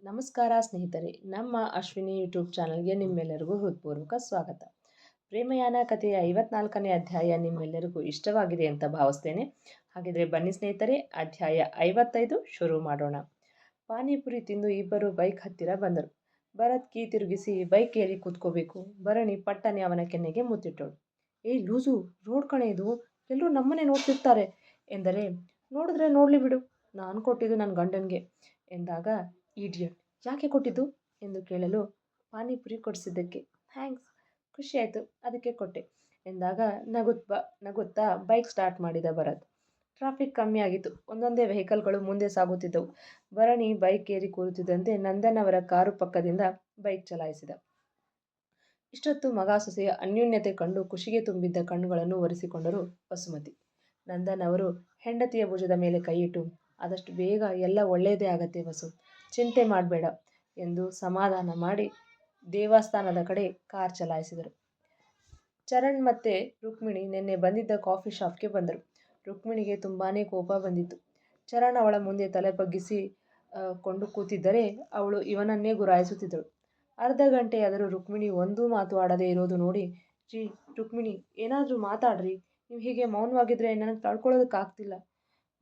ನಮಸ್ಕಾರ ಸ್ನೇಹಿತರೆ, ನಮ್ಮ ಅಶ್ವಿನಿ ಯೂಟ್ಯೂಬ್ ಚಾನಲ್ಗೆ ನಿಮ್ಮೆಲ್ಲರಿಗೂ ಹೃತ್ಪೂರ್ವಕ ಸ್ವಾಗತ. ಪ್ರೇಮಯಾನ ಕಥೆಯ 54ನೇ ಅಧ್ಯಾಯ ನಿಮ್ಮೆಲ್ಲರಿಗೂ ಇಷ್ಟವಾಗಿದೆ ಅಂತ ಭಾವಿಸ್ತೇನೆ. ಹಾಗಿದ್ರೆ ಬನ್ನಿ ಸ್ನೇಹಿತರೆ, ಅಧ್ಯಾಯ 55 ಶುರು ಮಾಡೋಣ. ಪಾನಿಪುರಿ ತಿಂದು ಇಬ್ಬರು ಬೈಕ್ ಹತ್ತಿರ ಬಂದರು. ಭರತ್ ಕೀ ತಿರುಗಿಸಿ ಬೈಕ್ ಏರಿ ಕೂತ್ಕೋಬೇಕು. ಭರಣಿ ಪಟ್ಟನೆ ಅವನ ಕೆನ್ನೆಗೆ ಮುತ್ತಿಟ್ಟಳು. ಏ ಲೂಸು, ರೋಡ್ ಕಣೆ ಇದು, ಎಲ್ಲರೂ ನಮ್ಮನ್ನೇ ನೋಡ್ತಿರ್ತಾರೆ ಎಂದರೆ, ನೋಡಿದ್ರೆ ನೋಡಲಿ ಬಿಡು, ನಾನು ಕೊಟ್ಟಿದ್ದು ನನ್ನ ಗಂಡನಿಗೆ ಎಂದಾಗ, ಈಡಿಯಟ್, ಯಾಕೆ ಕೊಟ್ಟಿದ್ದು ಎಂದು ಕೇಳಲು, ಪಾನಿಪುರಿ ಕೊಡಿಸಿದ್ದಕ್ಕೆ. ಥ್ಯಾಂಕ್ಸ್, ಖುಷಿಯಾಯಿತು, ಅದಕ್ಕೆ ಕೊಟ್ಟೆ ಎಂದಾಗ ನಗುತ್ತಾ ಬೈಕ್ ಸ್ಟಾರ್ಟ್ ಮಾಡಿದ ಭರತ್. ಟ್ರಾಫಿಕ್ ಕಮ್ಮಿ ಆಗಿತ್ತು. ಒಂದೊಂದೇ ವೆಹಿಕಲ್ಗಳು ಮುಂದೆ ಸಾಗುತ್ತಿದ್ದವು. ಭರಣಿ ಬೈಕ್ ಏರಿ ಕೂರುತ್ತಿದ್ದಂತೆ ನಂದನ್ ಅವರ ಕಾರು ಪಕ್ಕದಿಂದ ಬೈಕ್ ಚಲಾಯಿಸಿದ. ಇಷ್ಟೊತ್ತು ಮಗ ಸೊಸೆಯ ಅನ್ಯೋನ್ಯತೆ ಕಂಡು ಖುಷಿಗೆ ತುಂಬಿದ್ದ ಕಣ್ಣುಗಳನ್ನು ಒರೆಸಿಕೊಂಡರು ವಸುಮತಿ. ನಂದನ್ ಅವರು ಹೆಂಡತಿಯ ಭುಜದ ಮೇಲೆ ಕೈಯಿಟ್ಟು, ಆದಷ್ಟು ಬೇಗ ಎಲ್ಲ ಒಳ್ಳೆಯದೇ ಆಗತ್ತೆ ವಸು, ಚಿಂತೆ ಮಾಡಬೇಡ ಎಂದು ಸಮಾಧಾನ ಮಾಡಿ ದೇವಸ್ಥಾನದ ಕಡೆ ಕಾರ್ ಚಲಾಯಿಸಿದರು. ಚರಣ್ ಮತ್ತೆ ರುಕ್ಮಿಣಿ ನಿನ್ನೆ ಬಂದಿದ್ದ ಕಾಫಿ ಶಾಪ್ಗೆ ಬಂದರು. ರುಕ್ಮಿಣಿಗೆ ತುಂಬಾ ಕೋಪ ಬಂದಿತ್ತು. ಚರಣ್ ಅವಳ ಮುಂದೆ ತಲೆ ಬಗ್ಗಿಸಿ ಕೊಂಡು ಕೂತಿದ್ದರೆ ಅವಳು ಇವನನ್ನೇ ಗುರಾಯಿಸುತ್ತಿದ್ದಳು. ಅರ್ಧ ಗಂಟೆಯಾದರೂ ರುಕ್ಮಿಣಿ ಒಂದೂ ಮಾತು ಆಡದೇ ಇರೋದು ನೋಡಿ, ರೀ ರುಕ್ಮಿಣಿ, ಏನಾದರೂ ಮಾತಾಡ್ರಿ, ನೀವು ಹೀಗೆ ಮೌನವಾಗಿದ್ದರೆ ನನಗೆ ತಡ್ಕೊಳ್ಳೋದಕ್ಕಾಗ್ತಿಲ್ಲ.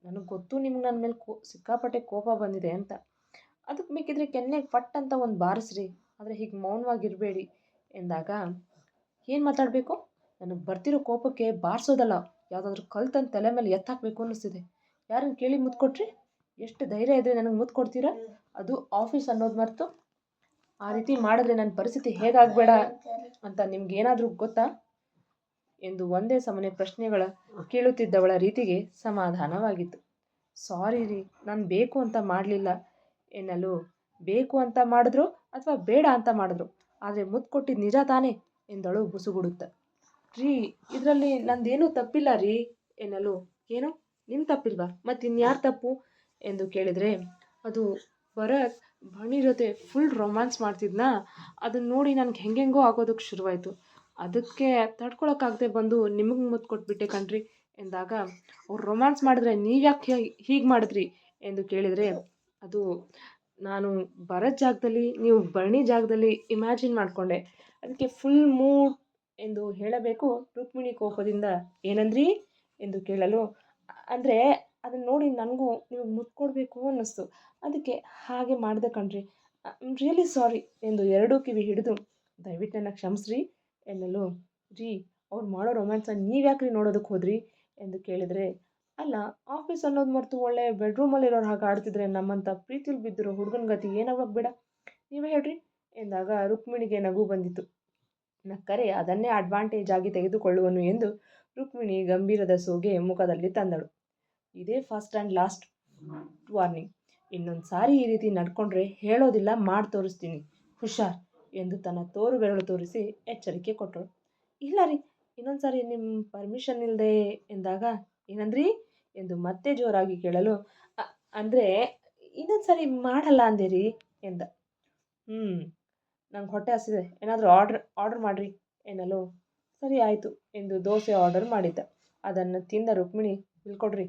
ನನಗೆ ಗೊತ್ತು ನಿಮ್ಗೆ ನನ್ನ ಮೇಲೆ ಸಿಕ್ಕಾಪಟ್ಟೆ ಕೋಪ ಬಂದಿದೆ ಅಂತ. ಅದಕ್ಕೆ ಬೇಕಿದ್ರೆ ಕೆನ್ನೆಗೆ ಪಟ್ ಅಂತ ಒಂದು ಬಾರಿಸ್ರಿ, ಆದರೆ ಹೀಗೆ ಮೌನವಾಗಿರಬೇಡಿ ಎಂದಾಗ, ಏನು ಮಾತಾಡಬೇಕು? ನನಗೆ ಬರ್ತಿರೋ ಕೋಪಕ್ಕೆ ಬಾರಿಸೋದಲ್ಲ, ಯಾವುದಾದ್ರೂ ಕಲ್ತಂದು ತಲೆ ಮೇಲೆ ಎತ್ತಾಕಬೇಕು ಅನ್ನಿಸ್ತಿದೆ. ಯಾರನ್ನು ಕೇಳಿ ಮುತ್ತು ಕೊಟ್ರಿ? ಎಷ್ಟು ಧೈರ್ಯ ಇದ್ದರೆ ನನಗೆ ಮುತ್ತು ಕೊಡ್ತೀರಾ? ಅದು ಆಫೀಸ್ ಅನ್ನೋದು ಮರೆತು. ಆ ರೀತಿ ಮಾಡಿದ್ರೆ ನನ್ನ ಪರಿಸ್ಥಿತಿ ಹೇಗಾಗಬೇಡ ಅಂತ ನಿಮ್ಗೇನಾದರೂ ಗೊತ್ತಾ ಎಂದು ಒಂದೇ ಸಮನೆ ಪ್ರಶ್ನೆಗಳ ಕೇಳುತ್ತಿದ್ದವಳ ರೀತಿಗೆ ಸಮಾಧಾನವಾಗಿತ್ತು. ಸಾರಿ ರೀ, ನಾನು ಬೇಕು ಅಂತ ಮಾಡಲಿಲ್ಲ ಎನ್ನಲು, ಬೇಕು ಅಂತ ಮಾಡಿದ್ರು ಅಥವಾ ಬೇಡ ಅಂತ ಮಾಡಿದ್ರು, ಆದರೆ ಮುತ್ತು ಕೊಟ್ಟಿದ್ದು ನಿಜ ತಾನೇ ಎಂದಳು ಬುಸುಗುಡುತ್ತ. ರೀ, ಇದರಲ್ಲಿ ನಂದೇನೂ ತಪ್ಪಿಲ್ಲ ರೀ ಎನ್ನಲು, ಏನು ನಿಮ್ಮ ತಪ್ಪಿಲ್ವಾ, ಮತ್ತು ಇನ್ಯಾರು ತಪ್ಪು ಎಂದು ಕೇಳಿದರೆ, ಅದು ಭರತ್ ಭರಣಿ ಜೊತೆ ಫುಲ್ ರೊಮ್ಯಾನ್ಸ್ ಮಾಡ್ತಿದ್ನಾ, ಅದನ್ನು ನೋಡಿ ನನಗೆ ಹೆಂಗೆಂಗೋ ಆಗೋದಕ್ಕೆ ಶುರುವಾಯಿತು. ಅದಕ್ಕೆ ತಡ್ಕೊಳಕ್ಕಾಗದೆ ಬಂದು ನಿಮಗೆ ಮುತ್ತು ಕೊಟ್ಬಿಟ್ಟೆ ಕಣ್ರಿ ಎಂದಾಗ, ಅವ್ರು ರೊಮ್ಯಾನ್ಸ್ ಮಾಡಿದ್ರೆ ನೀವ್ಯಾಕೆ ಹೀಗೆ ಮಾಡಿದ್ರಿ ಎಂದು ಕೇಳಿದರೆ, ಅದು ನಾನು ಭರತ್ ಜಾಗದಲ್ಲಿ, ನೀವು ಭರಣಿ ಜಾಗದಲ್ಲಿ ಇಮ್ಯಾಜಿನ್ ಮಾಡಿಕೊಂಡೆ, ಅದಕ್ಕೆ ಫುಲ್ ಮೂಡ್ ಎಂದು ಹೇಳಬೇಕು. ರುಕ್ಮಿಣಿ ಕೋಪದಿಂದ ಏನಂದ್ರಿ ಎಂದು ಕೇಳಲು, ಅಂದರೆ ಅದನ್ನು ನೋಡಿ ನನಗೂ ನೀವು ಮುತ್ತು ಕೊಡಬೇಕು ಅನ್ನಿಸ್ತು, ಅದಕ್ಕೆ ಹಾಗೆ ಮಾಡಿದೆ ಕಣ್ರಿ, ಐ ಆಮ್ ರಿಯಲಿ ಸಾರಿ ಎಂದು ಎರಡೂ ಕಿವಿ ಹಿಡಿದು, ದಯವಿಟ್ಟು ನನ್ನ ಕ್ಷಮಿಸ್ರಿ ಎನ್ನಲು, ರೀ, ಅವ್ರು ಮಾಡೋ ರೊಮ್ಯಾನ್ಸನ್ನು ನೀವು ಯಾಕ್ರಿ ನೋಡೋದಕ್ಕೆ ಹೋದ್ರಿ ಎಂದು ಕೇಳಿದರೆ, ಅಲ್ಲ, ಆಫೀಸ್ ಅನ್ನೋದು ಮರೆತು ಒಳ್ಳೆ ಬೆಡ್ರೂಮಲ್ಲಿರೋರು ಹಾಗೆ ಆಡ್ತಿದ್ರೆ ನಮ್ಮಂಥ ಪ್ರೀತಿಲಿ ಬಿದ್ದಿರೋ ಹುಡುಗನ ಗತಿ ಏನಾಗಬೇಕು ಬೇಡ, ನೀವೇ ಹೇಳ್ರಿ ಎಂದಾಗ ರುಕ್ಮಿಣಿಗೆ ನಗು ಬಂದಿತು. ನಕ್ಕರೆ ಅದನ್ನೇ ಅಡ್ವಾಂಟೇಜ್ ಆಗಿ ತೆಗೆದುಕೊಳ್ಳುವನು ಎಂದು ರುಕ್ಮಿಣಿ ಗಂಭೀರದ ಸೋಗೆ ಮುಖದಲ್ಲಿ ತಂದಳು. ಇದೇ ಫಸ್ಟ್ ಆ್ಯಂಡ್ ಲಾಸ್ಟ್ ವಾರ್ನಿಂಗ್, ಇನ್ನೊಂದು ಸಾರಿ ಈ ರೀತಿ ನಡ್ಕೊಂಡ್ರೆ ಹೇಳೋದಿಲ್ಲ, ಮಾಡಿ ತೋರಿಸ್ತೀನಿ, ಹುಷಾರ್ ಎಂದು ತನ್ನ ತೋರು ಬೆರಳು ತೋರಿಸಿ ಎಚ್ಚರಿಕೆ ಕೊಟ್ಟಳು. ಇಲ್ಲ ರೀ, ಇನ್ನೊಂದು ಸಾರಿ ನಿಮ್ಮ ಪರ್ಮಿಷನ್ ಇಲ್ಲದೆ ಎಂದಾಗ, ಏನಂದ್ರಿ ಎಂದು ಮತ್ತೆ ಜೋರಾಗಿ ಕೇಳಲು, ಅಂದರೆ ಇನ್ನೊಂದು ಸಾರಿ ಮಾಡಲ್ಲ ಅಂದೆ ರೀ ಎಂದ. ನಂಗೆ ಹೊಟ್ಟೆ ಹಸಿದೆ, ಏನಾದರೂ ಆರ್ಡರ್ ಮಾಡಿರಿ ಎನ್ನಲು, ಸರಿ ಆಯಿತು ಎಂದು ದೋಸೆ ಆರ್ಡರ್ ಮಾಡಿದ್ದ. ಅದನ್ನು ತಿಂದ ರುಕ್ಮಿಣಿ, ಇಲ್ಕೊಡ್ರಿ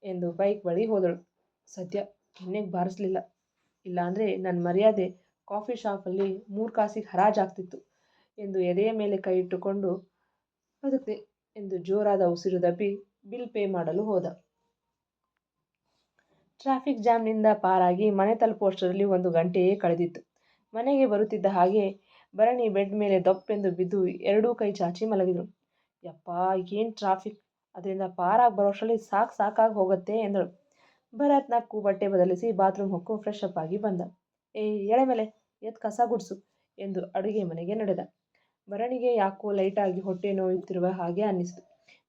ಎಂದು ಬೈಕ್ ಬಳಿ ಹೋದಳು. ಸದ್ಯ ಕೆನ್ನೆಗೆ ಬಾರಿಸಲಿಲ್ಲ, ಇಲ್ಲಾಂದರೆ ನನ್ನ ಮರ್ಯಾದೆ ಕಾಫಿ ಶಾಪಲ್ಲಿ 3 ಕಾಸಿಗೆ ಹರಾಜಾಗ್ತಿತ್ತು ಎಂದು ಎದೆಯ ಮೇಲೆ ಕೈ ಇಟ್ಟುಕೊಂಡು, ಬದುಕ್ತೆ ಎಂದು ಜೋರಾದ ಉಸಿರು ದಬ್ಬಿ ಬಿಲ್ ಪೇ ಮಾಡಲು ಹೋದ. ಟ್ರಾಫಿಕ್ ಜಾಮ್ನಿಂದ ಪಾರಾಗಿ ಮನೆ ತಲುಪುವಷ್ಟರಲ್ಲಿ 1 ಗಂಟೆಯೇ ಕಳೆದಿತ್ತು. ಮನೆಗೆ ಬರುತ್ತಿದ್ದ ಹಾಗೆ ಭರಣಿ ಬೆಡ್ ಮೇಲೆ ದಪ್ಪೆಂದು ಬಿದ್ದು ಎರಡೂ ಕೈ ಚಾಚಿ ಮಲಗಿದಳು. ಯಪ್ಪಾ, ಏನು ಟ್ರಾಫಿಕ್, ಅದರಿಂದ ಪಾರಾಗಿ ಬರೋಷ್ಟರಲ್ಲಿ ಸಾಕಾಗಿ ಹೋಗುತ್ತೆ ಎಂದಳು. ಭರತ್ ನಕ್ಕು ಬಟ್ಟೆ ಬದಲಿಸಿ ಬಾತ್ರೂಮ್ ಹೊಕ್ಕು ಫ್ರೆಶ್ ಅಪ್ ಆಗಿ ಬಂದ. ಎಳೆ ಮೇಲೆ ಎದ್ದು ಕಸ ಗುಡಿಸು ಎಂದು ಅಡುಗೆ ಮನೆಗೆ ನಡೆದ. ಭರಣಿಗೆ ಯಾಕೋ ಲೈಟಾಗಿ ಹೊಟ್ಟೆ ನೋಯುತ್ತಿರುವ ಹಾಗೆ ಅನ್ನಿಸಿತು.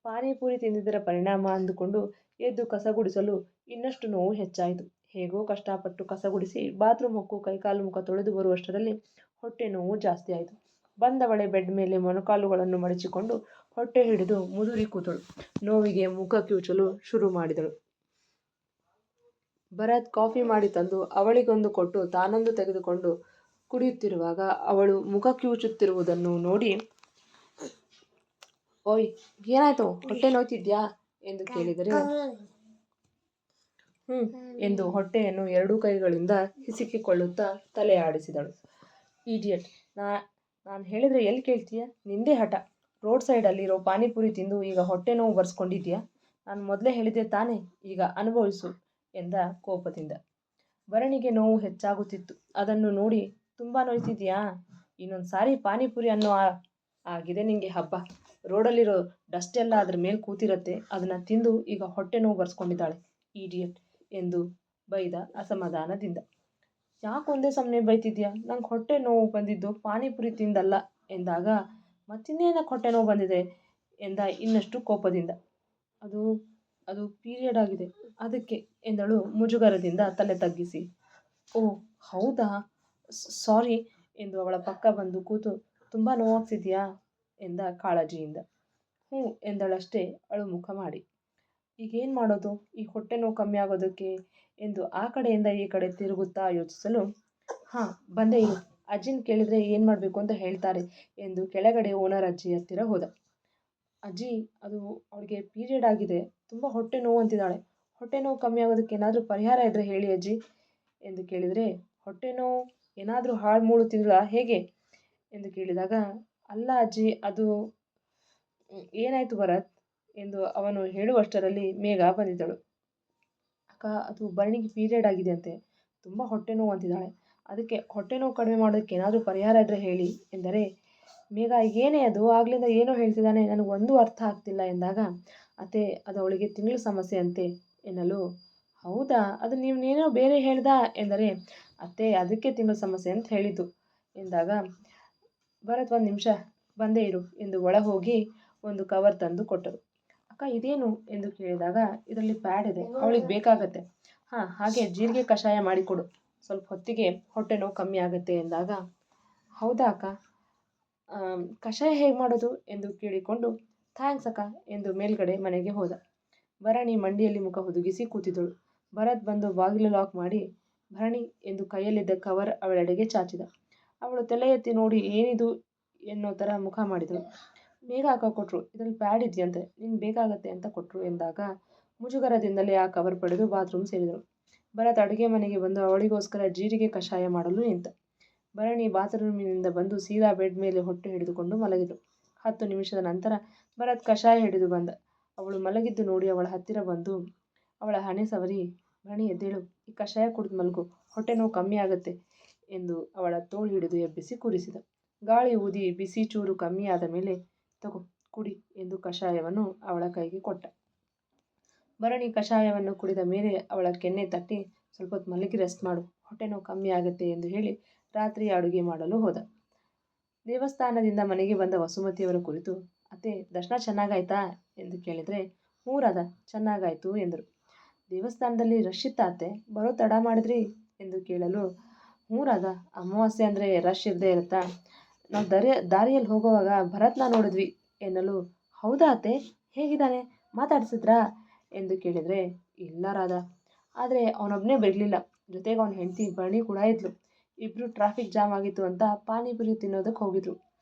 ಪಾನಿಪುರಿ ತಿಂದಿದ್ದರ ಪರಿಣಾಮ ಅಂದುಕೊಂಡು ಎದ್ದು ಕಸ ಗುಡಿಸಲು ಇನ್ನಷ್ಟು ನೋವು ಹೆಚ್ಚಾಯಿತು. ಹೇಗೋ ಕಷ್ಟಪಟ್ಟು ಕಸ ಗುಡಿಸಿ ಬಾತ್ರೂಮ್ ಹೊಕ್ಕು ಕೈಕಾಲು ಮುಖ ತೊಳೆದು ಬರುವಷ್ಟರಲ್ಲಿ ಹೊಟ್ಟೆ ನೋವು ಜಾಸ್ತಿ ಆಯಿತು. ಬಂದವಳೆ ಬೆಡ್ ಮೇಲೆ ಮೊಣಕಾಲುಗಳನ್ನು ಮಡಚಿಕೊಂಡು ಹೊಟ್ಟೆ ಹಿಡಿದು ಮುದುರಿ ಕೂತಳು. ನೋವಿಗೆ ಮುಖ ಕಿವುಚಲು ಶುರು ಮಾಡಿದಳು. ಭರತ್ ಕಾಫಿ ಮಾಡಿ ತಂದು ಅವಳಿಗೊಂದು ಕೊಟ್ಟು ತಾನೊಂದು ತೆಗೆದುಕೊಂಡು ಕುಡಿಯುತ್ತಿರುವಾಗ ಅವಳು ಮುಖ ಕಿವುಚುತ್ತಿರುವುದನ್ನು ನೋಡಿ, ಓಯ್, ಏನಾಯ್ತು, ಹೊಟ್ಟೆ ನೋಯ್ತಿದ್ಯಾ ಎಂದು ಕೇಳಿದರೆ, ಹ್ಞೂ ಎಂದು ಹೊಟ್ಟೆಯನ್ನು ಎರಡೂ ಕೈಗಳಿಂದ ಹಿಸುಕಿಕೊಳ್ಳುತ್ತಾ ತಲೆ ಆಡಿಸಿದಳು. ಈಡಿಯಟ್, ನಾನು ಹೇಳಿದರೆ ಎಲ್ಲಿ ಕೇಳ್ತೀಯ? ನಿಂದೇ ಹಠ. ರೋಡ್ ಸೈಡಲ್ಲಿರೋ ಪಾನಿಪುರಿ ತಿಂದು ಈಗ ಹೊಟ್ಟೆ ನೋವು ಬರ್ಸ್ಕೊಂಡಿದ್ಯಾ? ನಾನು ಮೊದಲೇ ಹೇಳಿದ್ದೆ ತಾನೇ, ಈಗ ಅನುಭವಿಸು ಎಂದ ಕೋಪದಿಂದ. ಭರಣಿಗೆ ನೋವು ಹೆಚ್ಚಾಗುತ್ತಿತ್ತು. ಅದನ್ನು ನೋಡಿ ತುಂಬ ನೋಯ್ತಿದ್ಯಾ? ಇನ್ನೊಂದು ಸಾರಿ ಪಾನಿಪುರಿ ಅನ್ನೋ ಆಗಿದೆ ನಿಂಗೆ ಹಬ್ಬ. ರೋಡಲ್ಲಿರೋ ಡಸ್ಟ್ ಎಲ್ಲ ಅದ್ರ ಮೇಲೆ ಕೂತಿರತ್ತೆ, ಅದನ್ನು ತಿಂದು ಈಗ ಹೊಟ್ಟೆ ನೋವು ಬರ್ಸ್ಕೊಂಡಿದ್ದಾಳೆ ಈಡಿಯಟ್ ಎಂದು ಬೈದ ಅಸಮಾಧಾನದಿಂದ. ಯಾಕೆ ಒಂದೇ ಸಮನೆ ಬೈತಿದ್ಯಾ? ನಂಗೆ ಹೊಟ್ಟೆ ನೋವು ಬಂದಿದ್ದು ಪಾನಿಪುರಿ ತಿಂದಲ್ಲ ಎಂದಾಗ ಮತ್ತಿನ್ನೇನಕ್ಕೆ ಹೊಟ್ಟೆ ನೋವು ಬಂದಿದೆ ಎಂದ ಇನ್ನಷ್ಟು ಕೋಪದಿಂದ. ಅದು ಅದು ಪೀರಿಯಡ್ ಆಗಿದೆ ಅದಕ್ಕೆ ಎಂದಳು ಮುಜುಗರದಿಂದ ತಲೆ ತಗ್ಗಿಸಿ. ಓ ಹೌದಾ, ಸಾರಿ ಎಂದು ಅವಳ ಪಕ್ಕ ಬಂದು ಕೂತು ತುಂಬ ನೋವಾಗ್ತಿದ್ಯಾ ಎಂದ ಕಾಳಜಿಯಿಂದ. ಹ್ಞೂ ಎಂದಳಷ್ಟೇ ಅಳು ಮುಖ ಮಾಡಿ. ಈಗೇನು ಮಾಡೋದು ಈ ಹೊಟ್ಟೆ ನೋವು ಕಮ್ಮಿ ಆಗೋದಕ್ಕೆ ಎಂದು ಆ ಕಡೆಯಿಂದ ಈ ಕಡೆ ತಿರುಗುತ್ತಾ ಯೋಚಿಸಲು, ಹಾಂ ಬಂದೇ ಇರು, ಅಜ್ಜಿನ ಕೇಳಿದರೆ ಏನು ಮಾಡಬೇಕು ಅಂತ ಹೇಳ್ತಾರೆ ಎಂದು ಕೆಳಗಡೆ ಓನರ್ ಅಜ್ಜಿ ಹತ್ತಿರ ಹೋದ. ಅಜ್ಜಿ, ಅದು ಅವಳಿಗೆ ಪೀರಿಯಡ್ ಆಗಿದೆ, ತುಂಬ ಹೊಟ್ಟೆ ನೋವು ಅಂತಿದ್ದಾಳೆ. ಹೊಟ್ಟೆ ನೋವು ಕಮ್ಮಿ ಆಗೋದಕ್ಕೆ ಏನಾದರೂ ಪರಿಹಾರ ಇದ್ದರೆ ಹೇಳಿ ಅಜ್ಜಿ ಎಂದು ಕೇಳಿದರೆ, ಹೊಟ್ಟೆ ನೋವು ಏನಾದರೂ ಹಾಳು ಮೂಳು ತಿಂದಳ ಹೇಗೆ ಎಂದು ಕೇಳಿದಾಗ, ಅಲ್ಲ ಅಜ್ಜಿ, ಅದು ಏನಾಯಿತು ಭರತ್ ಎಂದು ಅವನು ಹೇಳುವಷ್ಟರಲ್ಲಿ ಮೇಘ ಬಂದಿದ್ದಳು. ಅಕ್ಕ, ಅದು ಭರಣಿಗೆ ಪೀರಿಯಡ್ ಆಗಿದೆ ಅಂತೆ, ತುಂಬ ಹೊಟ್ಟೆ ನೋವು ಅಂತಿದ್ದಾಳೆ. ಅದಕ್ಕೆ ಹೊಟ್ಟೆ ನೋವು ಕಡಿಮೆ ಮಾಡೋದಕ್ಕೆ ಏನಾದರೂ ಪರಿಹಾರ ಇದ್ದರೆ ಹೇಳಿ ಎಂದರೆ, ಮೇಘ ಏನೇ ಅದು ಆಗ್ಲಿಂದ ಏನೋ ಹೇಳ್ತಿದ್ದಾನೆ, ನನಗೊಂದು ಅರ್ಥ ಆಗ್ತಿಲ್ಲ ಎಂದಾಗ, ಅತ್ತೆ ಅದು ಅವಳಿಗೆ ತಿಂಗಳ ಸಮಸ್ಯೆ ಅಂತೆ ಎನ್ನಲು, ಹೌದಾ, ಅದು ನೀವೇನೋ ಬೇರೆ ಹೇಳ್ದ ಎಂದರೆ, ಅತ್ತೆ ಅದಕ್ಕೆ ತಿಂಗಳ ಸಮಸ್ಯೆ ಅಂತ ಹೇಳಿದ್ದು ಎಂದಾಗ, ಭರತ್ ಒಂದು ನಿಮಿಷ ಬಂದೇ ಇರು ಎಂದು ಒಳ ಹೋಗಿ ಒಂದು ಕವರ್ ತಂದು ಕೊಟ್ಟರು. ಅಕ್ಕ ಇದೇನು ಎಂದು ಕೇಳಿದಾಗ, ಇದರಲ್ಲಿ ಪ್ಯಾಡ್ ಇದೆ, ಅವಳಿಗೆ ಬೇಕಾಗತ್ತೆ. ಹಾಂ, ಹಾಗೆ ಜೀರಿಗೆ ಕಷಾಯ ಮಾಡಿಕೊಡು, ಸ್ವಲ್ಪ ಹೊತ್ತಿಗೆ ಹೊಟ್ಟೆ ನೋವು ಕಮ್ಮಿ ಆಗುತ್ತೆ ಎಂದಾಗ, ಹೌದಾ ಅಕ್ಕ, ಕಷಾಯ ಹೇಗೆ ಮಾಡೋದು ಎಂದು ಕೇಳಿಕೊಂಡು, ಥ್ಯಾಂಕ್ಸ್ ಅಕ್ಕ ಎಂದು ಮೇಲ್ಗಡೆ ಮನೆಗೆ ಹೋದ. ಭರಣಿ ಮಂಡಿಯಲ್ಲಿ ಮುಖ ಹುದುಗಿಸಿ ಕೂತಿದ್ದಳು. ಭರತ್ ಬಂದು ಬಾಗಿಲು ಲಾಕ್ ಮಾಡಿ, ಭರಣಿ ಎಂದು ಕೈಯಲ್ಲಿದ್ದ ಕವರ್ ಅವಳೆಡೆಗೆ ಚಾಚಿದ. ಅವಳು ತಲೆ ಎತ್ತಿ ನೋಡಿ ಏನಿದು ಎನ್ನೋ ಥರ ಮುಖ ಮಾಡಿದಳು. ಬೇಗ ಅಕ್ಕ ಕೊಟ್ಟರು, ಇದರಲ್ಲಿ ಪ್ಯಾಡ್ ಇದೆಯಂತೆ, ನಿಂಗೆ ಬೇಕಾಗತ್ತೆ ಅಂತ ಕೊಟ್ಟರು ಎಂದಾಗ ಮುಜುಗರದಿಂದಲೇ ಆ ಕವರ್ ಪಡೆದು ಬಾತ್ರೂಮ್ ಸೇರಿದಳು. ಭರತ್ ಅಡುಗೆ ಮನೆಗೆ ಬಂದು ಅವಳಿಗೋಸ್ಕರ ಜೀರಿಗೆ ಕಷಾಯ ಮಾಡಲು ನಿಂತ. ಭರಣಿ ಬಾತ್ರೂಮಿನಿಂದ ಬಂದು ಸೀದಾ ಬೆಡ್ ಮೇಲೆ ಹೊಟ್ಟೆ ಹಿಡಿದುಕೊಂಡು ಮಲಗಿದಳು. 10 ನಿಮಿಷದ ನಂತರ ಭರತ್ ಕಷಾಯ ಹಿಡಿದು ಬಂದ. ಅವಳು ಮಲಗಿದ್ದು ನೋಡಿ ಅವಳ ಹತ್ತಿರ ಬಂದು ಅವಳ ಹಣೆ ಸವರಿ, ಭರಣಿ ಎದ್ದೇಳು, ಈ ಕಷಾಯ ಕುಡಿದು ಮಲಗು, ಹೊಟ್ಟೆ ನೋವು ಕಮ್ಮಿ ಆಗುತ್ತೆ ಎಂದು ಅವಳ ತೋಳು ಹಿಡಿದು ಎಬ್ಬಿಸಿ ಕೂರಿಸಿದ. ಗಾಳಿ ಊದಿ ಬಿಸಿ ಚೂರು ಕಮ್ಮಿ ಆದ ಮೇಲೆ, ತಗೋ ಕುಡಿ ಎಂದು ಕಷಾಯವನ್ನು ಅವಳ ಕೈಗೆ ಕೊಟ್ಟ. ಭರಣಿ ಕಷಾಯವನ್ನು ಕುಡಿದ ಮೇಲೆ ಅವಳ ಕೆನ್ನೆ ತಟ್ಟಿ, ಸ್ವಲ್ಪ ಹೊತ್ತು ಮಲಗಿ ರೆಸ್ಟ್ ಮಾಡು, ಹೊಟ್ಟೆ ನೋವು ಕಮ್ಮಿ ಆಗುತ್ತೆ ಎಂದು ಹೇಳಿ ರಾತ್ರಿ ಅಡುಗೆ ಮಾಡಲು ಹೋದ. ದೇವಸ್ಥಾನದಿಂದ ಮನೆಗೆ ಬಂದ ವಸುಮತಿಯವರ ಕುರಿತು, ಅತ್ತೆ ದರ್ಶನ ಚೆನ್ನಾಗಾಯ್ತಾ ಎಂದು ಕೇಳಿದರೆ, ಹ್ಞೂ ರಾಧಾ ಚೆನ್ನಾಗಾಯ್ತು ಎಂದರು. ದೇವಸ್ಥಾನದಲ್ಲಿ ರಶ್ ಇತ್ತಾ ಅತ್ತೆ, ಬರೋ ತಡ ಮಾಡಿದ್ರಿ ಎಂದು ಕೇಳಲು, ಹ್ಞೂ ರಾಧಾ, ಅಮಾವಾಸ್ಯೆ ಅಂದರೆ ರಶ್ ಇರದೇ ಇರುತ್ತಾ, ನಾವು ದಾರಿಯಲ್ಲಿ ಹೋಗುವಾಗ ಭರತ್ನ ನೋಡಿದ್ವಿ ಎನ್ನಲು, ಹೌದಾ ಅತ್ತೆ, ಹೇಗಿದ್ದಾನೆ, ಮಾತಾಡಿಸಿದ್ರಾ ಎಂದು ಕೇಳಿದರೆ, ಇಲ್ಲ ರಾಧಾ, ಆದರೆ ಅವನೊಬ್ಬನೇ ಬರಲಿಲ್ಲ, ಜೊತೆಗೆ ಅವನ ಹೆಂಡತಿ ಭರಣಿ ಕೂಡ ಇದ್ಲು. ಇಬ್ಬರು ಟ್ರಾಫಿಕ್ ಜಾಮ್ ಆಗಿತ್ತು ಅಂತ ಪಾನಿಪುರಿ ತಿನ್ನೋದಕ್ಕೆ ಹೋಗಿದ್ರು.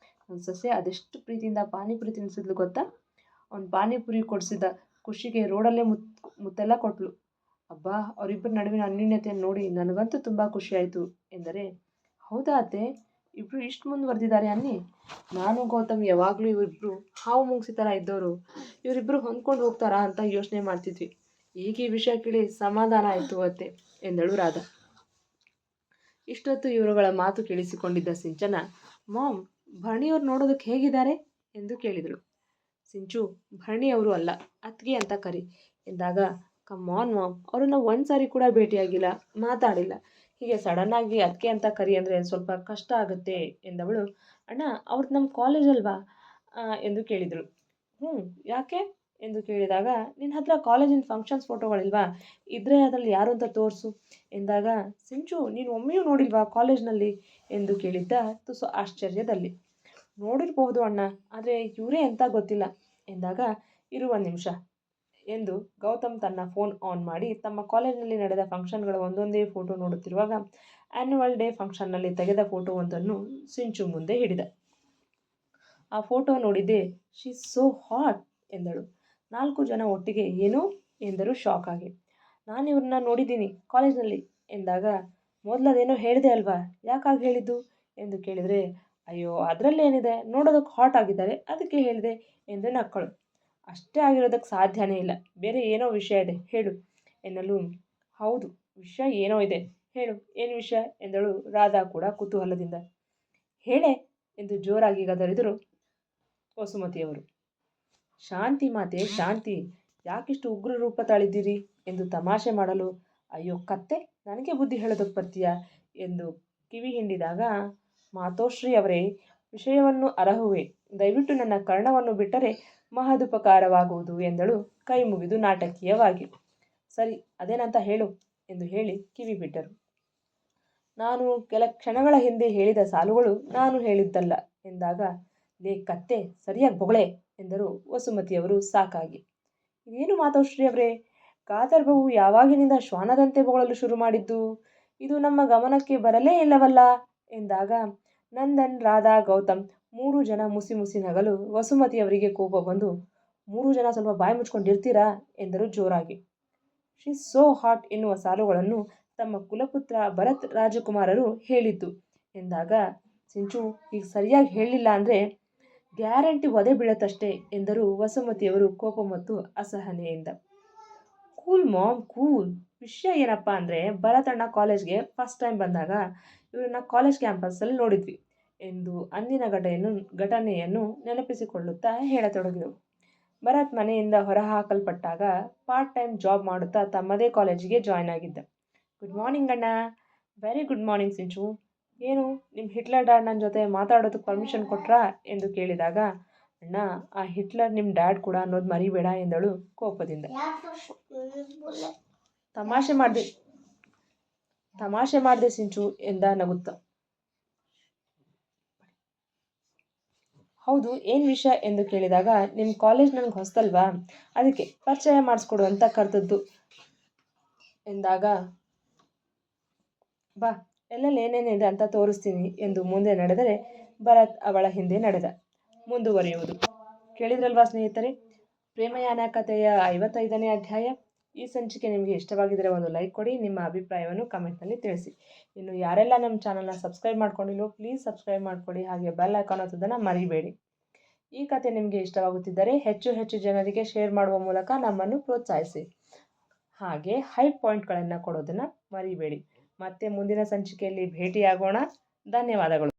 ನನ್ನ ಸೊಸೆ ಅದೆಷ್ಟು ಪ್ರೀತಿಯಿಂದ ಪಾನಿಪುರಿ ತಿನ್ನಿಸಿದ್ಲು ಗೊತ್ತಾ, ಅವ್ನು ಪಾನಿಪುರಿ ಕೊಡಿಸಿದ ಖುಷಿಗೆ ರೋಡಲ್ಲೇ ಮುತ್ತೆಲ್ಲ ಕೊಟ್ಲು. ಅಬ್ಬಾ, ಅವರಿಬ್ಬರ ನಡುವಿನ ಅನ್ಯೋನ್ಯತೆಯನ್ನು ನೋಡಿ ನನಗಂತೂ ತುಂಬ ಖುಷಿಯಾಯಿತು ಎಂದರೆ, ಹೌದಾ ಅತ್ತೆ, ಇಬ್ಬರು ಇಷ್ಟು ಮುಂದುವರೆದಿದ್ದಾರೆ ಅನ್ನಿ. ನಾನು ಗೌತಮ್ ಯಾವಾಗಲೂ ಇವರಿಬ್ಬರು ಹಾವು ಮುಂಗ್ಸಿ ಥರ ಇದ್ದವರು, ಇವರಿಬ್ಬರು ಹೊಂದ್ಕೊಂಡು ಹೋಗ್ತಾರಾ ಅಂತ ಯೋಚನೆ ಮಾಡ್ತಿದ್ವಿ. ಈಗ ಈ ವಿಷಯ ಕೇಳಿ ಸಮಾಧಾನ ಆಯಿತು ಅತ್ತೆ ಎಂದಳು ರಾಧಾ. ಇಷ್ಟೊತ್ತು ಇವರುಗಳ ಮಾತು ಕೇಳಿಸಿಕೊಂಡಿದ್ದ ಸಿಂಚನ, ಮಾಮ್, ಭರಣಿಯವ್ರು ನೋಡೋದಕ್ಕೆ ಹೇಗಿದ್ದಾರೆ ಎಂದು ಕೇಳಿದಳು. ಸಿಂಚು, ಭರಣಿಯವರು ಅಲ್ಲ, ಅತ್ತಿಗೆ ಅಂತ ಕರಿ ಎಂದಾಗ, ಕಮ್ಮಾನ್ ಮಾಮ್, ಅವರನ್ನು ಒಂದು ಸಾರಿ ಕೂಡ ಭೇಟಿಯಾಗಿಲ್ಲ, ಮಾತಾಡಿಲ್ಲ, ಹೀಗೆ ಸಡನ್ನಾಗಿ ಅತ್ತಿಗೆ ಅಂತ ಕರಿ ಅಂದರೆ ಸ್ವಲ್ಪ ಕಷ್ಟ ಆಗುತ್ತೆ ಎಂದವಳು, ಅಣ್ಣ ಅವ್ರದ್ದು ನಮ್ಮ ಕಾಲೇಜ್ ಅಲ್ವಾ ಎಂದು ಕೇಳಿದಳು. ಯಾಕೆ ಎಂದು ಕೇಳಿದಾಗ, ನಿನ್ನ ಹತ್ರ ಕಾಲೇಜಿನ ಫಂಕ್ಷನ್ಸ್ ಫೋಟೋಗಳಿಲ್ವಾ, ಇದ್ದರೆ ಅದರಲ್ಲಿ ಯಾರು ಅಂತ ತೋರಿಸು ಎಂದಾಗ, ಸಿಂಚು ನೀನು ಒಮ್ಮೆಯೂ ನೋಡಿಲ್ವಾ ಕಾಲೇಜ್ನಲ್ಲಿ ಎಂದು ಕೇಳಿದ್ದ ತುಸು ಆಶ್ಚರ್ಯದಲ್ಲಿ. ನೋಡಿರಬಹುದು ಅಣ್ಣ, ಆದರೆ ಇವರೇ ಅಂತ ಗೊತ್ತಿಲ್ಲ ಎಂದಾಗ, ಇರುವ ನಿಮಿಷ ಎಂದು ಗೌತಮ್ ತನ್ನ ಫೋನ್ ಆನ್ ಮಾಡಿ ತಮ್ಮ ಕಾಲೇಜಿನಲ್ಲಿ ನಡೆದ ಫಂಕ್ಷನ್ಗಳ ಒಂದೊಂದೇ ಫೋಟೋ ನೋಡುತ್ತಿರುವಾಗ ಆ್ಯನ್ಯುವಲ್ ಡೇ ಫಂಕ್ಷನ್ನಲ್ಲಿ ತೆಗೆದ ಫೋಟೋವೊಂದನ್ನು ಸಿಂಚು ಮುಂದೆ ಹಿಡಿದ. ಆ ಫೋಟೋ ನೋಡಿದ್ದೆ, ಶಿ ಸೋ ಹಾಟ್ ಎಂದಳು. 4 ಜನ ಒಟ್ಟಿಗೆ ಏನು ಎಂದರು ಶಾಕ್ ಆಗಿ. ನಾನು ಇವ್ರನ್ನ ನೋಡಿದ್ದೀನಿ ಕಾಲೇಜ್ನಲ್ಲಿ ಎಂದಾಗ, ಮೊದಲದೇನೋ ಹೇಳಿದೆ ಅಲ್ವಾ, ಯಾಕಾಗಿ ಹೇಳಿದ್ದು ಎಂದು ಕೇಳಿದರೆ, ಅಯ್ಯೋ ಅದರಲ್ಲೇನಿದೆ, ನೋಡೋದಕ್ಕೆ ಹಾಟ್ ಆಗಿದ್ದಾರೆ ಅದಕ್ಕೆ ಹೇಳಿದೆ ಎಂದು ನಕ್ಕಳು. ಅಷ್ಟೇ ಆಗಿರೋದಕ್ಕೆ ಸಾಧ್ಯನೇ ಇಲ್ಲ, ಬೇರೆ ಏನೋ ವಿಷಯ ಇದೆ ಹೇಳು ಎನ್ನಲು, ಹೌದು ವಿಷಯ ಏನೋ ಇದೆ, ಹೇಳು ಏನು ವಿಷಯ ಎಂದಳು ರಾಧಾ ಕೂಡ ಕುತೂಹಲದಿಂದ. ಹೇಳೆ ಎಂದು ಜೋರಾಗಿ ಗದರಿದರು ವಸುಮತಿಯವರು. ಶಾಂತಿ ಮಾತೆ ಶಾಂತಿ, ಯಾಕಿಷ್ಟು ಉಗ್ರ ರೂಪ ತಾಳಿದ್ದೀರಿ ಎಂದು ತಮಾಷೆ ಮಾಡಲು, ಅಯ್ಯೋ ಕತ್ತೆ, ನನಗೆ ಬುದ್ಧಿ ಹೇಳೋದಕ್ಕೆ ಬರ್ತೀಯಾ ಎಂದು ಕಿವಿ ಹಿಂಡಿದಾಗ, ಮಾತೋಶ್ರೀ ಅವರೇ, ವಿಷಯವನ್ನು ಅರಹುವೆ, ದಯವಿಟ್ಟು ನನ್ನ ಕರ್ಣವನ್ನು ಬಿಟ್ಟರೆ ಮಹದುಪಕಾರವಾಗುವುದು ಎಂದಳು ಕೈ ಮುಗಿದು ನಾಟಕೀಯವಾಗಿ. ಸರಿ ಅದೇನಂತ ಹೇಳು ಎಂದು ಹೇಳಿ ಕಿವಿ ಬಿಟ್ಟರು. ನಾನು ಕೆಲ ಕ್ಷಣಗಳ ಹಿಂದೆ ಹೇಳಿದ ಸಾಲುಗಳು ನಾನು ಹೇಳಿದ್ದಲ್ಲ ಎಂದಾಗ, ಲೇ ಕತ್ತೆ ಸರಿಯಾಗಿ ಬೊಗಳೆ ಎಂದರು ವಸುಮತಿಯವರು ಸಾಕಾಗಿ. ಇದೇನು ಮಾತೋಶ್ರೀ ಅವರೇ, ಗಾಂಧರ್ವವು ಯಾವಾಗಿನಿಂದ ಶ್ವಾನದಂತೆ ಬೊಗಳಲು ಶುರು ಮಾಡಿದ್ದು, ಇದು ನಮ್ಮ ಗಮನಕ್ಕೆ ಬರಲೇ ಇಲ್ಲವಲ್ಲ ಎಂದಾಗ, ನಂದನ್, ರಾಧಾ, ಗೌತಮ್ 3 ಜನ ಮುಸಿ ಮುಸಿ ನಗಲು ವಸುಮತಿಯವರಿಗೆ ಕೋಪ ಬಂದು, 3 ಜನ ಸ್ವಲ್ಪ ಬಾಯಿ ಮುಚ್ಕೊಂಡಿರ್ತೀರಾ ಎಂದರು ಜೋರಾಗಿ. ಶಿ ಸೋ ಹಾಟ್ ಎನ್ನುವ ಸಾಲುಗಳನ್ನು ತಮ್ಮ ಕುಲಪುತ್ರ ಭರತ್ ರಾಜಕುಮಾರರು ಹೇಳಿದ್ದು ಎಂದಾಗ, ಸಿಂಚು ಈಗ ಸರಿಯಾಗಿ ಹೇಳಿಲ್ಲ ಅಂದರೆ ಗ್ಯಾರಂಟಿ ಒದೆ ಬೀಳತ್ತಷ್ಟೇ ಎಂದರು ವಸುಮತಿಯವರು ಕೋಪ ಮತ್ತು ಅಸಹನೆಯಿಂದ. ಕೂಲ್ ಮಾಮ್ ಕೂಲ್, ವಿಷಯ ಏನಪ್ಪ ಅಂದರೆ, ಭರತಣ್ಣ ಕಾಲೇಜ್ಗೆ ಫಸ್ಟ್ ಟೈಮ್ ಬಂದಾಗ ಇವರನ್ನ ಕಾಲೇಜ್ ಕ್ಯಾಂಪಸ್ಸಲ್ಲಿ ನೋಡಿದ್ವಿ ಎಂದು ಅಂದಿನ ಘಟನೆಯನ್ನು ನೆನಪಿಸಿಕೊಳ್ಳುತ್ತಾ ಹೇಳತೊಡಗಿದರು. ಭರತ್ ಮನೆಯಿಂದ ಹೊರಹಾಕಲ್ಪಟ್ಟಾಗ ಪಾರ್ಟ್ ಟೈಮ್ ಜಾಬ್ ಮಾಡುತ್ತಾ ತಮ್ಮದೇ ಕಾಲೇಜಿಗೆ ಜಾಯ್ನ್ ಆಗಿದ್ದ. ಗುಡ್ ಮಾರ್ನಿಂಗ್ ಅಣ್ಣ. ವೆರಿ ಗುಡ್ ಮಾರ್ನಿಂಗ್ ಸಿಂಚು. ಏನು ನಿಮ್ಮ ಹಿಟ್ಲರ್ ಡ್ಯಾಡ್ ನನ್ನ ಜೊತೆ ಮಾತಾಡೋದಕ್ಕೆ ಪರ್ಮಿಷನ್ ಕೊಟ್ರಾ ಎಂದು ಕೇಳಿದಾಗ, ಅಣ್ಣ ಆ ಹಿಟ್ಲರ್ ನಿಮ್ಮ ಡ್ಯಾಡ್ ಕೂಡ ಅನ್ನೋದು ಮರಿಬೇಡ ಎಂದಳು ಕೋಪದಿಂದ. ತಮಾಷೆ ಮಾಡಿದೆ ಸಿಂಚು ಎಂದ ನಗುತ್ತ. ಹೌದು ಏನು ವಿಷಯ ಎಂದು ಕೇಳಿದಾಗ, ನಿಮ್ಮ ಕಾಲೇಜ್ ನನಗೆ ಹೊಸದಲ್ವಾ, ಅದಕ್ಕೆ ಪರಿಚಯ ಮಾಡಿಸ್ಕೊಡು ಅಂತ ಕರೆದದ್ದು ಎಂದಾಗ, ಬಾ ಎಲ್ಲೆಲ್ಲಿ ಏನೇನಿದೆ ಅಂತ ತೋರಿಸ್ತೀನಿ ಎಂದು ಮುಂದೆ ನಡೆದರೆ ಭರತ್ ಅವಳ ಹಿಂದೆ ನಡೆದ. ಮುಂದುವರಿಯುವುದು. ಕೇಳಿದ್ರಲ್ವಾ ಸ್ನೇಹಿತರೆ, ಪ್ರೇಮಯಾನ ಕಥೆಯ 55ನೇ ಅಧ್ಯಾಯ. ಈ ಸಂಚಿಕೆ ನಿಮಗೆ ಇಷ್ಟವಾಗಿದ್ದರೆ ಒಂದು ಲೈಕ್ ಕೊಡಿ, ನಿಮ್ಮ ಅಭಿಪ್ರಾಯವನ್ನು ಕಮೆಂಟ್ನಲ್ಲಿ ತಿಳಿಸಿ. ಇನ್ನು ಯಾರೆಲ್ಲ ನಮ್ಮ ಚಾನಲ್ನ ಸಬ್ಸ್ಕ್ರೈಬ್ ಮಾಡ್ಕೊಂಡಿಲ್ಲೋ ಪ್ಲೀಸ್ ಸಬ್ಸ್ಕ್ರೈಬ್ ಮಾಡ್ಕೊಳ್ಳಿ, ಹಾಗೆ ಬೆಲ್ ಐಕಾನ್ ಒತ್ತೋದನ್ನು ಮರಿಬೇಡಿ. ಈ ಕಥೆ ನಿಮಗೆ ಇಷ್ಟವಾಗುತ್ತಿದ್ದರೆ ಹೆಚ್ಚು ಹೆಚ್ಚು ಜನರಿಗೆ ಶೇರ್ ಮಾಡುವ ಮೂಲಕ ನಮ್ಮನ್ನು ಪ್ರೋತ್ಸಾಹಿಸಿ. ಹಾಗೆ ಹೈ ಪಾಯಿಂಟ್ಗಳನ್ನು ಕೊಡೋದನ್ನು ಮರಿಬೇಡಿ. ಮತ್ತೆ ಮುಂದಿನ ಸಂಚಿಕೆಯಲ್ಲಿ ಭೇಟಿಯಾಗೋಣ. ಧನ್ಯವಾದಗಳು.